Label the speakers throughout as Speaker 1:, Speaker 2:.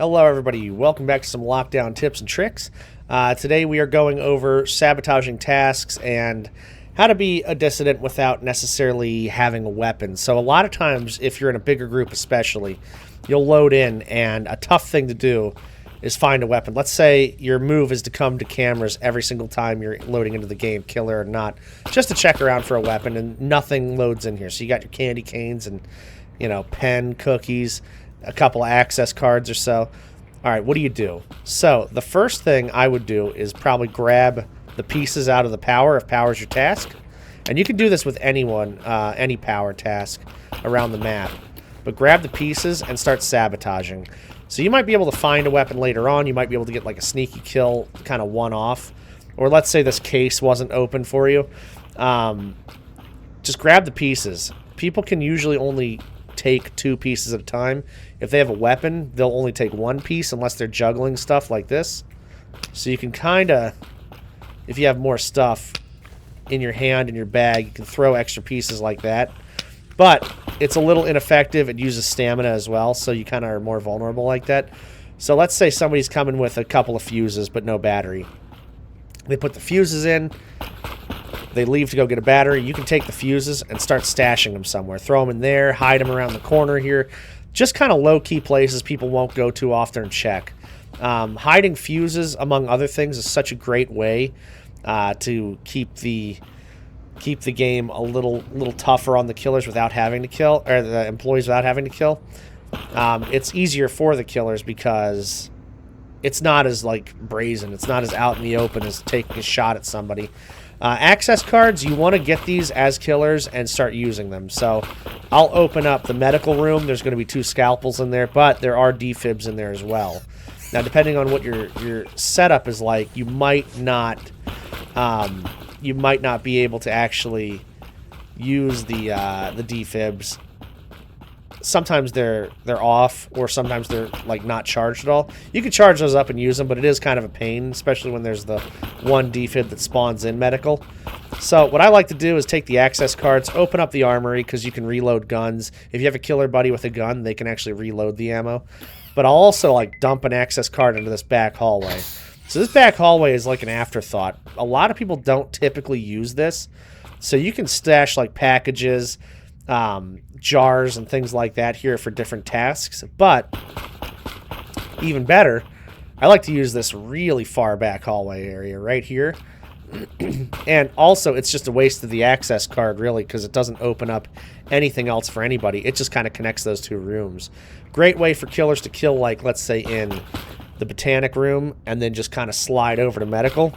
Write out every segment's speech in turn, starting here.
Speaker 1: Hello everybody, welcome back to some lockdown tips and tricks. Today we are going over sabotaging tasks and how to be a dissident without necessarily having a weapon. So a lot of times, if you're in a bigger group especially, you'll load in and a tough thing to do is find a weapon. Let's say your move is to come to cameras every single time you're loading into the game, killer or not, just to check around for a weapon, and nothing loads in here. So you got your candy canes and, pen, cookies, a couple of access cards or so. All right, what do you do? So the first thing I would do is probably grab the pieces out of the power if power's your task. And you can do this with anyone, any power task around the map. But grab the pieces and start sabotaging. So you might be able to find a weapon later on. You might be able to get like a sneaky kill, kind of one-off. Or let's say this case wasn't open for you. Just grab the pieces. People can usually only take 2 pieces at a time. If they have a weapon, they'll only take 1 piece unless they're juggling stuff like this. So you can kind of, if you have more stuff in your hand, in your bag, you can throw extra pieces like that. But it's a little ineffective. It uses stamina as well, so you kind of are more vulnerable like that. So let's say somebody's coming with a couple of fuses but no battery. They put the fuses in. They leave to go get a battery. You can take the fuses and start stashing them somewhere. Throw them in there, hide them around the corner here. Just kind of low-key places people won't go too often and check. Hiding fuses, among other things, is such a great way to keep the game a little tougher on the killers without having to kill, or the employees without having to kill. It's easier for the killers because it's not as brazen. It's not as out in the open as taking a shot at somebody. Access cards, you want to get these as killers and start using them. So I'll open up the medical room. There's going to be 2 scalpels in there, but there are defibs in there as well. Now, depending on what your setup is like, you might not be able to actually use the defibs. Sometimes they're off, or sometimes they're not charged at all. You can charge those up and use them, but it is kind of a pain, especially when there's the 1 defib that spawns in medical. So what I like to do is take the access cards, open up the armory, because you can reload guns. If you have a killer buddy with a gun, they can actually reload the ammo. But I'll also dump an access card into this back hallway. So this back hallway is like an afterthought. A lot of people don't typically use this. So you can stash packages, jars and things like that here for different tasks. But even better, I like to use this really far back hallway area right here. And also, it's just a waste of the access card, really, because it doesn't open up anything else for anybody. It just kind of connects those 2 rooms. Great way for killers to kill, let's say in the botanic room, and then just kind of slide over to medical.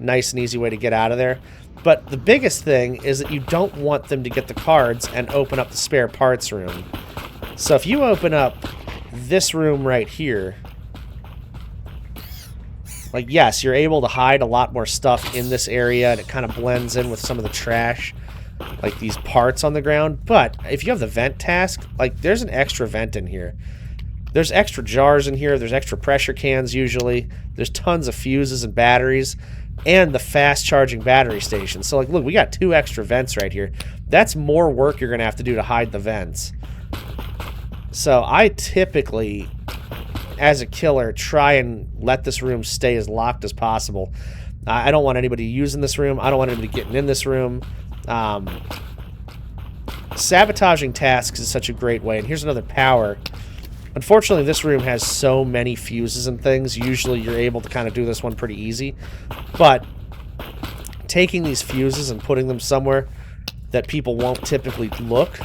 Speaker 1: Nice and easy way to get out of there. But the biggest thing is that you don't want them to get the cards and open up the spare parts room. So if you open up this room right here, yes, you're able to hide a lot more stuff in this area, and it kind of blends in with some of the trash, like these parts on the ground. But if you have the vent task, there's an extra vent in here. There's extra jars in here. There's extra pressure cans usually. There's tons of fuses and batteries. And the fast charging battery station. So look, we got 2 extra vents right here. That's more work you're going to have to do to hide the vents. So I typically, as a killer, try and let this room stay as locked as possible. I don't want anybody using this room. I don't want anybody getting in this room. Sabotaging tasks is such a great way. And here's another power. Unfortunately, this room has so many fuses and things. Usually you're able to kind of do this one pretty easy. But taking these fuses and putting them somewhere that people won't typically look.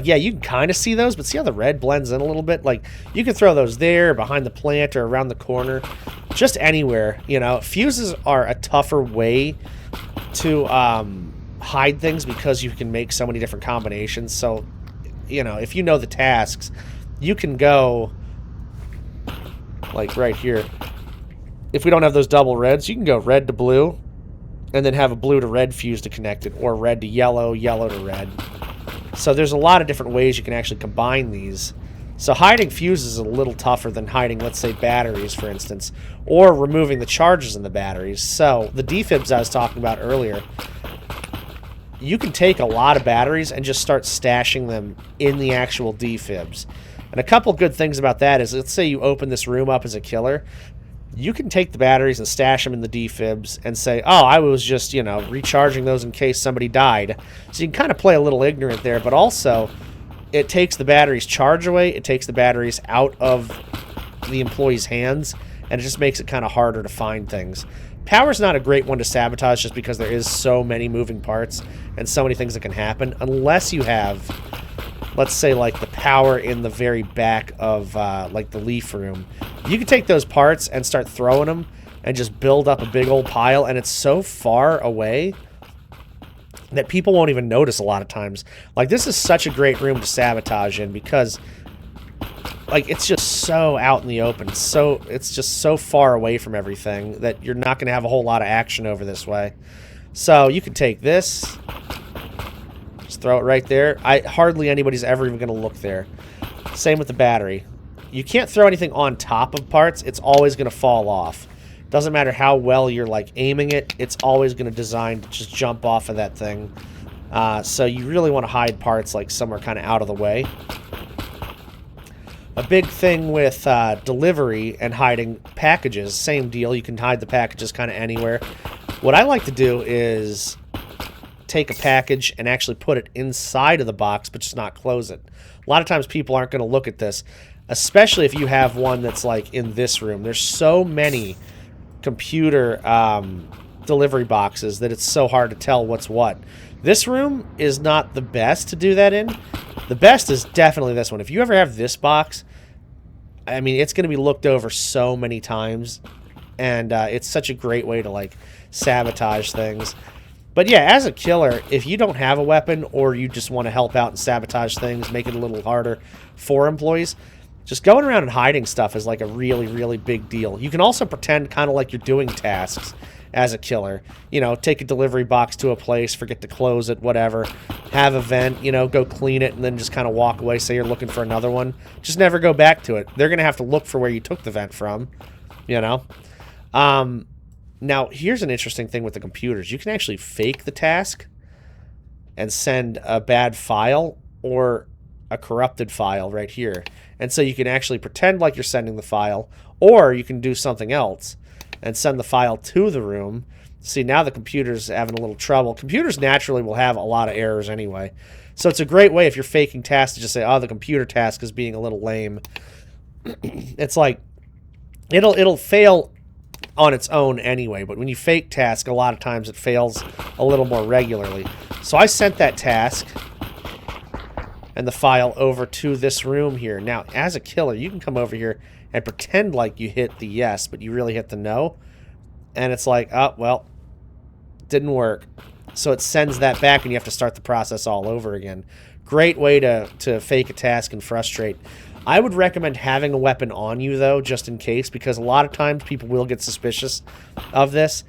Speaker 1: Yeah, you can kind of see those, but see how the red blends in a little bit? You can throw those there, behind the plant, or around the corner. Just anywhere, Fuses are a tougher way to hide things because you can make so many different combinations. So, if you know the tasks, you can go right here. If we don't have those double reds, you can go red to blue and then have a blue to red fuse to connect it, or red to yellow, yellow to red. So there's a lot of different ways you can actually combine these. So hiding fuses is a little tougher than hiding, let's say, batteries, for instance, or removing the charges in the batteries. So the defibs I was talking about earlier, you can take a lot of batteries and just start stashing them in the actual defibs. And a couple good things about that is, let's say you open this room up as a killer. You can take the batteries and stash them in the defibs and say, oh, I was just, you know, recharging those in case somebody died. So you can kind of play a little ignorant there, but also it takes the batteries charge away, it takes the batteries out of the employee's hands, and it just makes it kind of harder to find things. Power's not a great one to sabotage just because there is so many moving parts and so many things that can happen, unless you have, let's say, like the power in the very back of like the leaf room. You can take those parts and start throwing them and just build up a big old pile, and it's so far away that people won't even notice a lot of times. Like, this is such a great room to sabotage in because, like, it's just so out in the open. It's just so far away from everything that you're not going to have a whole lot of action over this way. So you can take this, just throw it right there. Hardly anybody's ever even going to look there. Same with the battery. You can't throw anything on top of parts. It's always going to fall off. Doesn't matter how well you're, like, aiming it. It's always going to design to just jump off of that thing. So you really want to hide parts, like, somewhere kind of out of the way. A big thing with delivery and hiding packages, same deal. You can hide the packages kind of anywhere. What I like to do is take a package and actually put it inside of the box, but just not close it. A lot of times people aren't going to look at this, especially if you have one that's like in this room. There's so many computer delivery boxes that it's so hard to tell what's what. This room is not the best to do that in. The best is definitely this one. If you ever have this box, I mean, it's going to be looked over so many times, and it's such a great way to, like, sabotage things. But yeah, as a killer, if you don't have a weapon or you just want to help out and sabotage things, make it a little harder for employees, just going around and hiding stuff is like a really, really big deal. You can also pretend kind of like you're doing tasks as a killer. You know, take a delivery box to a place, forget to close it, whatever. Have a vent, you know, go clean it, and then just kind of walk away, say you're looking for another one. Just never go back to it. They're going to have to look for where you took the vent from, you know. Now, here's an interesting thing with the computers. You can actually fake the task and send a bad file or a corrupted file right here. And so you can actually pretend like you're sending the file, or you can do something else and send the file to the room. See, now the computer's having a little trouble. Computers naturally will have a lot of errors anyway. So it's a great way if you're faking tasks to just say, oh, the computer task is being a little lame. It's like, it'll fail on its own anyway, but when you fake task, a lot of times it fails a little more regularly. So I sent that task and the file over to this room here. Now, as a killer, you can come over here and pretend like you hit the yes, but you really hit the no. And it's like, oh, well, didn't work. So it sends that back and you have to start the process all over again. Great way to fake a task and frustrate. I would recommend having a weapon on you, though, just in case, because a lot of times people will get suspicious of this.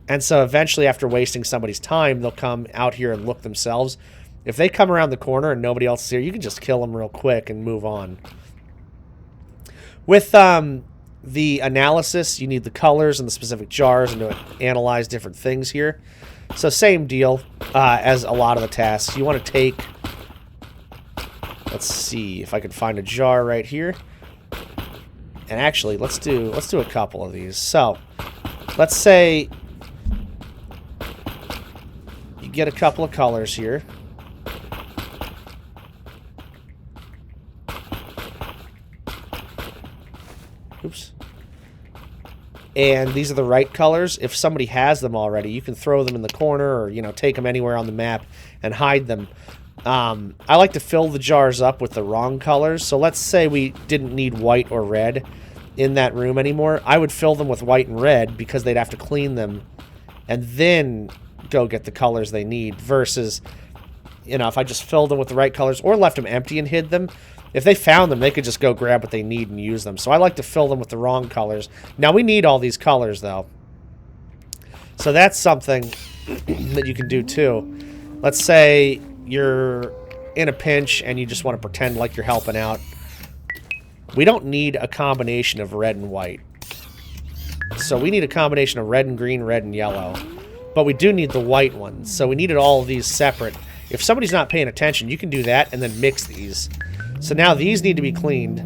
Speaker 1: And so eventually, after wasting somebody's time, they'll come out here and look themselves. If they come around the corner and nobody else is here, you can just kill them real quick and move on. With the analysis, you need the colors and the specific jars and to analyze different things here. So same deal as a lot of the tasks. You want to take... Let's see if I can find a jar right here. And actually, let's do a couple of these. So, let's say you get a couple of colors here. Oops. And these are the right colors. If somebody has them already, you can throw them in the corner or, you know, take them anywhere on the map and hide them. I like to fill the jars up with the wrong colors. So let's say we didn't need white or red in that room anymore. I would fill them with white and red because they'd have to clean them and then go get the colors they need versus, you know, if I just filled them with the right colors or left them empty and hid them, if they found them, they could just go grab what they need and use them. So I like to fill them with the wrong colors. Now, we need all these colors, though. So that's something that you can do, too. Let's say you're in a pinch and you just want to pretend like you're helping out. We don't need a combination of red and white. So we need a combination of red and green, red and yellow. But we do need the white ones. So we needed all of these separate. If somebody's not paying attention, you can do that and then mix these. So now these need to be cleaned.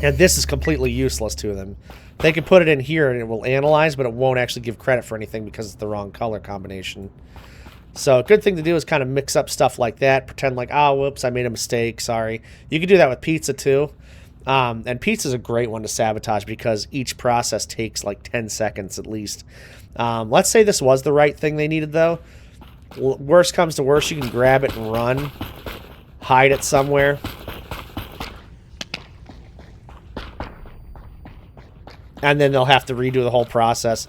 Speaker 1: And this is completely useless to them. They can put it in here and it will analyze, but it won't actually give credit for anything because it's the wrong color combination. So a good thing to do is kind of mix up stuff like that. Pretend like, oh, whoops, I made a mistake, sorry. You can do that with pizza too. And pizza is a great one to sabotage because each process takes like 10 seconds at least. Let's say this was the right thing they needed though. Worst comes to worst, you can grab it and run. Hide it somewhere. And then they'll have to redo the whole process.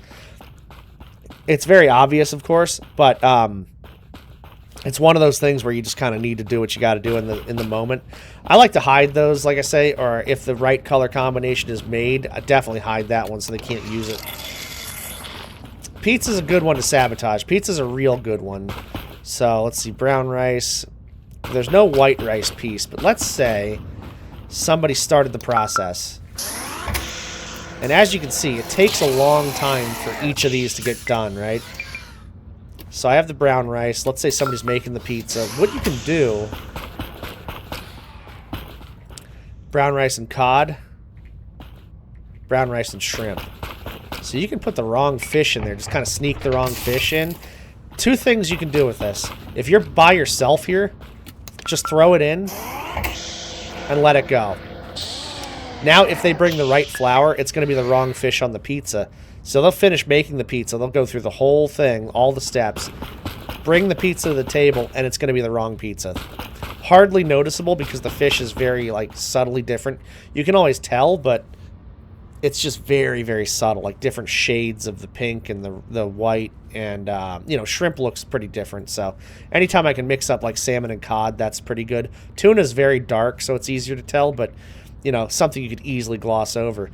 Speaker 1: It's very obvious, of course, but it's one of those things where you just kind of need to do what you got to do in the moment. I like to hide those, like I say, or if the right color combination is made, I definitely hide that one so they can't use it. Pizza's a good one to sabotage. Pizza's a real good one. So let's see, brown rice. There's no white rice piece, but let's say somebody started the process. And as you can see, it takes a long time for each of these to get done, right? So I have the brown rice. Let's say somebody's making the pizza. What you can do... Brown rice and cod. Brown rice and shrimp. So you can put the wrong fish in there. Just kind of sneak the wrong fish in. Two things you can do with this. If you're by yourself here, just throw it in and let it go. Now, if they bring the right flour, it's going to be the wrong fish on the pizza. So they'll finish making the pizza. They'll go through the whole thing, all the steps, bring the pizza to the table, and it's going to be the wrong pizza. Hardly noticeable because the fish is very, like, subtly different. You can always tell, but it's just very, very subtle. Like, different shades of the pink and the white. And, you know, shrimp looks pretty different. So anytime I can mix up, like, salmon and cod, that's pretty good. Tuna is very dark, so it's easier to tell, but... you know, something you could easily gloss over.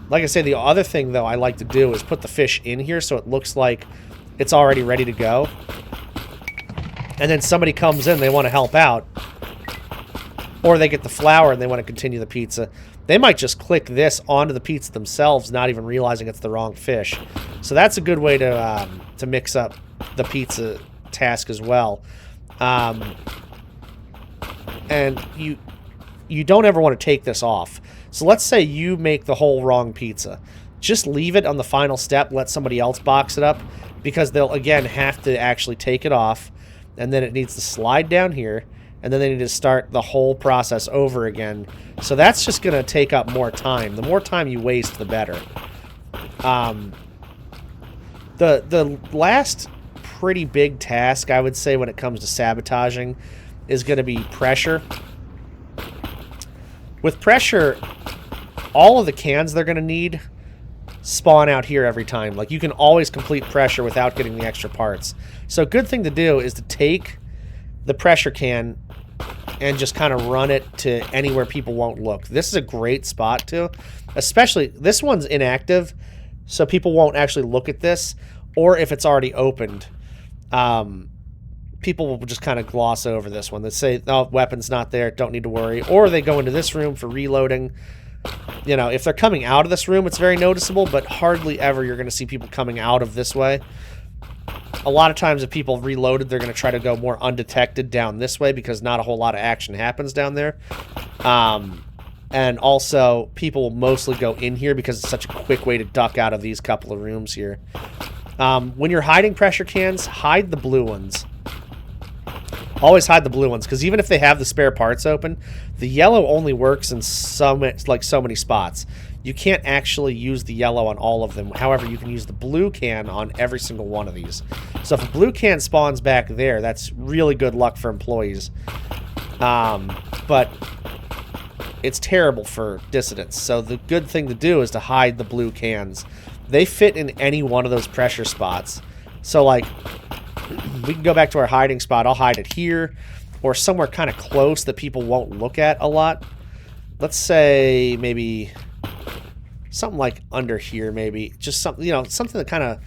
Speaker 1: Like I say, the other thing, though, I like to do is put the fish in here so it looks like it's already ready to go. And then somebody comes in, they want to help out. Or they get the flour and they want to continue the pizza. They might just click this onto the pizza themselves, not even realizing it's the wrong fish. So that's a good way to mix up the pizza task as well. And you don't ever want to take this off. So let's say you make the whole wrong pizza. Just leave it on the final step, let somebody else box it up, because they'll, again, have to actually take it off, and then it needs to slide down here, and then they need to start the whole process over again. So that's just going to take up more time. The more time you waste, the better. The last pretty big task, I would say, when it comes to sabotaging is going to be pressure. With pressure, all of the cans they're going to need spawn out here every time. Like, you can always complete pressure without getting the extra parts. So a good thing to do is to take the pressure can and just kind of run it to anywhere people won't look. This is a great spot, too. Especially, this one's inactive, so people won't actually look at this. Or if it's already opened, people will just kind of gloss over this one. They say, oh, weapon's not there, don't need to worry. Or they go into this room for reloading. You know, if they're coming out of this room, it's very noticeable, but hardly ever you're going to see people coming out of this way. A lot of times if people reloaded, they're going to try to go more undetected down this way because not a whole lot of action happens down there. And also, people will mostly go in here because it's such a quick way to duck out of these couple of rooms here. When you're hiding pressure cans, hide the blue ones. Always hide the blue ones, because even if they have the spare parts open, the yellow only works in so many spots. You can't actually use the yellow on all of them. However, you can use the blue can on every single one of these. So if a blue can spawns back there, that's really good luck for employees. But it's terrible for dissidents. So the good thing to do is to hide the blue cans. They fit in any one of those pressure spots. So, like, we can go back to our hiding spot. I'll hide it here or somewhere kind of close that people won't look at a lot. Let's say maybe something like under here, maybe. Just something, you know, something that kind of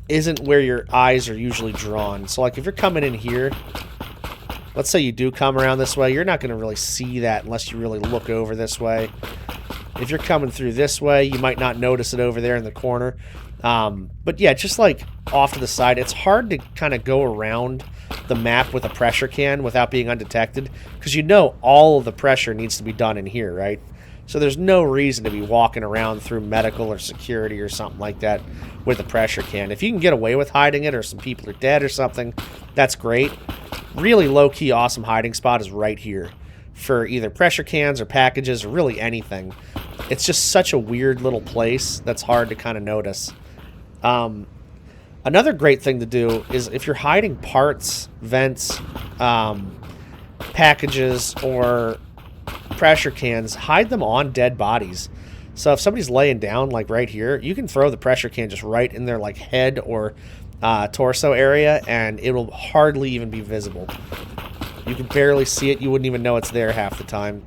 Speaker 1: isn't where your eyes are usually drawn. So, like, if you're coming in here, let's say you do come around this way, you're not going to really see that unless you really look over this way. If you're coming through this way, you might not notice it over there in the corner. But yeah, just like off to the side, it's hard to kind of go around the map with a pressure can without being undetected, because you know all of the pressure needs to be done in here, right? So there's no reason to be walking around through medical or security or something like that with a pressure can. If you can get away with hiding it, or some people are dead or something, that's great. Really low-key awesome hiding spot is right here for either pressure cans or packages or really anything. It's just such a weird little place that's hard to kind of notice. Another great thing to do is if you're hiding parts, vents, packages, or pressure cans, hide them on dead bodies. So if somebody's laying down, like right here, you can throw the pressure can just right in their like head or torso area, and it'll hardly even be visible. You can barely see it. You wouldn't even know it's there half the time.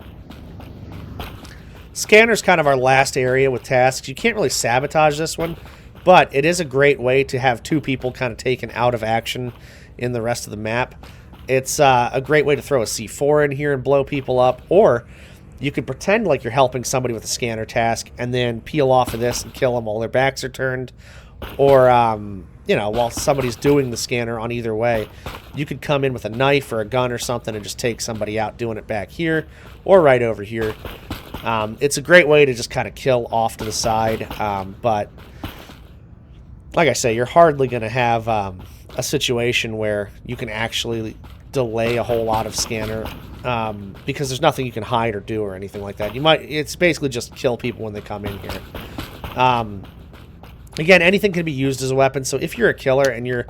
Speaker 1: Scanner's kind of our last area with tasks. You can't really sabotage this one, but it is a great way to have two people kind of taken out of action in the rest of the map. It's a great way to throw a C4 in here and blow people up, or you could pretend like you're helping somebody with a scanner task and then peel off of this and kill them while their backs are turned, or you know, while somebody's doing the scanner. On either way, you could come in with a knife or a gun or something and just take somebody out doing it back here or right over here. It's a great way to just kind of kill off to the side, but like I say, you're hardly going to have a situation where you can actually delay a whole lot of scanner, because there's nothing you can hide or do or anything like that. It's basically just kill people when they come in here. Again, anything can be used as a weapon, so if you're a killer and you're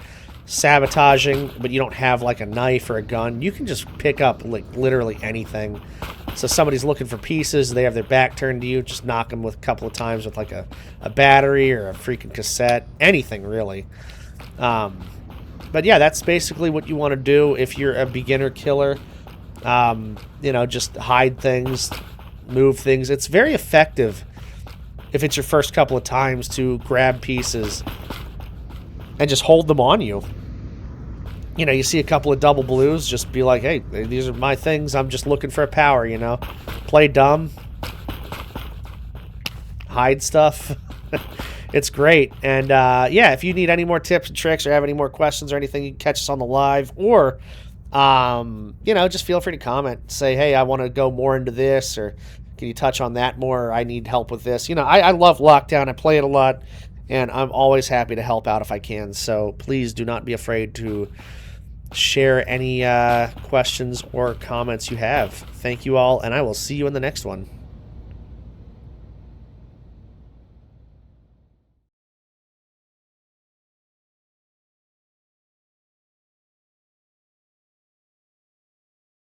Speaker 1: sabotaging but you don't have like a knife or a gun, you can just pick up like literally anything. So somebody's looking for pieces, they have their back turned to you, just knock them with a couple of times with like a battery or a freaking cassette, anything really. But yeah, that's basically what you want to do if you're a beginner killer. You know, just hide things, move things. It's very effective if it's your first couple of times to grab pieces and just hold them on you. You know, you see a couple of double blues, just be like, hey, these are my things, I'm just looking for a power, you know. Play dumb. Hide stuff. It's great. And yeah, if you need any more tips and tricks or have any more questions or anything, you can catch us on the live, or you know, just feel free to comment. Say, hey, I want to go more into this, or can you touch on that more, or I need help with this. You know, I love Lockdown. I play it a lot, and I'm always happy to help out if I can. So please do not be afraid to share any questions or comments you have. Thank you all, and I will see you in the next one.